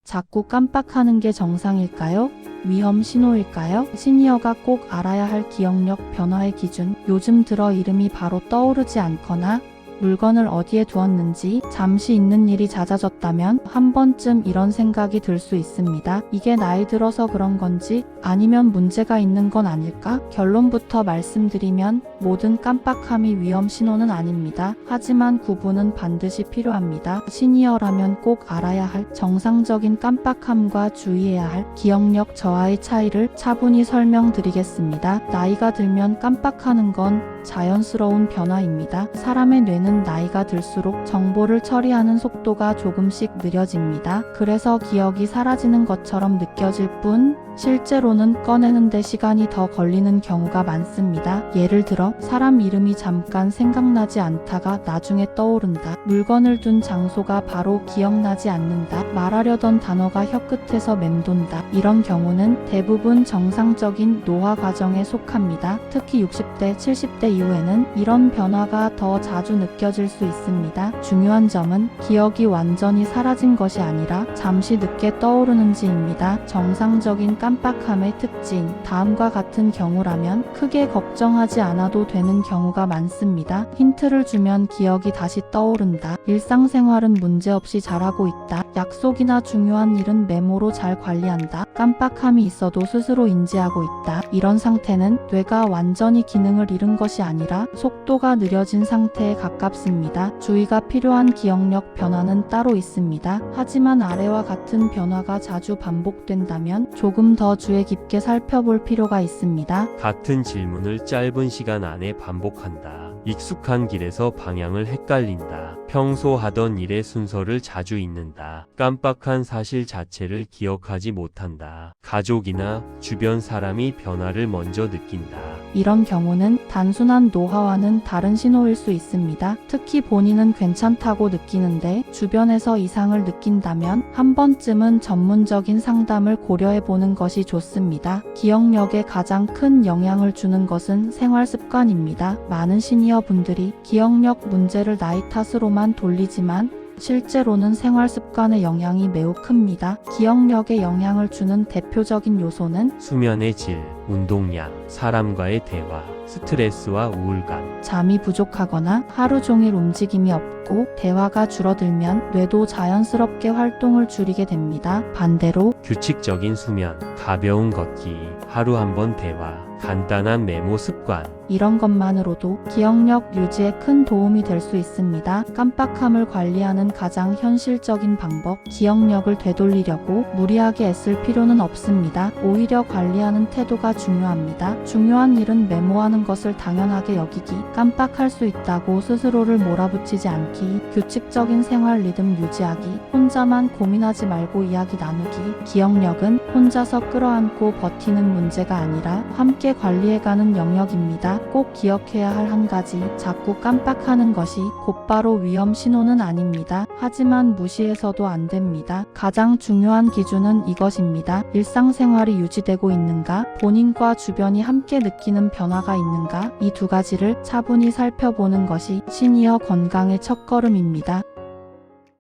자꾸 깜빡하는 게 정상일까요? 위험 신호일까요? 시니어가 꼭 알아야 할 기억력 변화의 기준. 요즘 들어 이름이 바로 떠오르지 않거나 물건을 어디에 두었는지 잠시 있는 일이 잦아졌다면 한 번쯤 이런 생각이 들 수 있습니다. 이게 나이 들어서 그런 건지 아니면 문제가 있는 건 아닐까? 결론부터 말씀드리면 모든 깜빡함이 위험 신호는 아닙니다. 하지만 구분은 반드시 필요합니다. 시니어라면 꼭 알아야 할 정상적인 깜빡함과 주의해야 할 기억력 저하의 차이를 차분히 설명드리겠습니다. 나이가 들면 깜빡하는 건 자연스러운 변화입니다. 사람의 뇌는 나이가 들수록 정보를 처리하는 속도가 조금씩 느려집니다. 그래서 기억이 사라지는 것처럼 느껴질 뿐 실제로는 꺼내는데 시간이 더 걸리는 경우가 많습니다. 예를 들어 사람 이름이 잠깐 생각나지 않다가 나중에 떠오른다. 물건을 둔 장소가 바로 기억나지 않는다. 말하려던 단어가 혀끝에서 맴돈다. 이런 경우는 대부분 정상적인 노화 과정에 속합니다. 특히 60대, 70대 이후에는 이런 변화가 더 자주 느껴질 수 있습니다. 중요한 점은 기억이 완전히 사라진 것이 아니라 잠시 늦게 떠오르는지입니다. 정상적인 깜빡함의 특징. 다음과 같은 경우라면 크게 걱정하지 않아도 되는 경우가 많습니다. 힌트를 주면 기억이 다시 떠오른다. 일상생활은 문제없이 잘하고 있다. 약속이나 중요한 일은 메모로 잘 관리한다. 깜빡함이 있어도 스스로 인지하고 있다. 이런 상태는 뇌가 완전히 기능을 잃은 것이 아니라 속도가 느려진 상태에 가깝습니다. 주의가 필요한 기억력 변화는 따로 있습니다. 하지만 아래와 같은 변화가 자주 반복된다면 조금 더 주의 깊게 살펴볼 필요가 있습니다. 같은 질문을 짧은 시간 안에 반복한다. 익숙한 길에서 방향을 헷갈린다. 평소 하던 일의 순서를 자주 잊는다. 깜빡한 사실 자체를 기억하지 못한다. 가족이나 주변 사람이 변화를 먼저 느낀다. 이런 경우는 단순한 노화와는 다른 신호일 수 있습니다. 특히 본인은 괜찮다고 느끼는데 주변에서 이상을 느낀다면 한 번쯤은 전문적인 상담을 고려해보는 것이 좋습니다. 기억력에 가장 큰 영향을 주는 것은 생활 습관입니다. 많은 시니어 분들이 기억력 문제를 나이 탓으로만 돌리지만 실제로는 생활 습관의 영향이 매우 큽니다. 기억력에 영향을 주는 대표적인 요소는 수면의 질, 운동량, 사람과의 대화, 스트레스와 우울감. 잠이 부족하거나 하루 종일 움직임이 없고 대화가 줄어들면 뇌도 자연스럽게 활동을 줄이게 됩니다. 반대로 규칙적인 수면, 가벼운 걷기, 하루 한 번 대화, 간단한 메모 습관. 이런 것만으로도 기억력 유지에 큰 도움이 될 수 있습니다. 깜빡함을 관리하는 가장 현실적인 방법, 기억력을 되돌리려고 무리하게 애쓸 필요는 없습니다. 오히려 관리하는 태도가 중요합니다. 중요한 일은 메모하는 것을 당연하게 여기기, 깜빡할 수 있다고 스스로를 몰아붙이지 않기, 규칙적인 생활 리듬 유지하기, 혼자만 고민하지 말고 이야기 나누기. 기억력은 혼자서 끌어안고 버티는 문제가 아니라 함께 관리해가는 영역입니다. 꼭 기억해야 할 한 가지, 자꾸 깜빡하는 것이 곧바로 위험 신호는 아닙니다. 하지만 무시해서도 안 됩니다. 가장 중요한 기준은 이것입니다. 일상생활이 유지되고 있는가? 본인과 주변이 함께 느끼는 변화가 있는가? 이 두 가지를 차분히 살펴보는 것이 시니어 건강의 첫걸음입니다.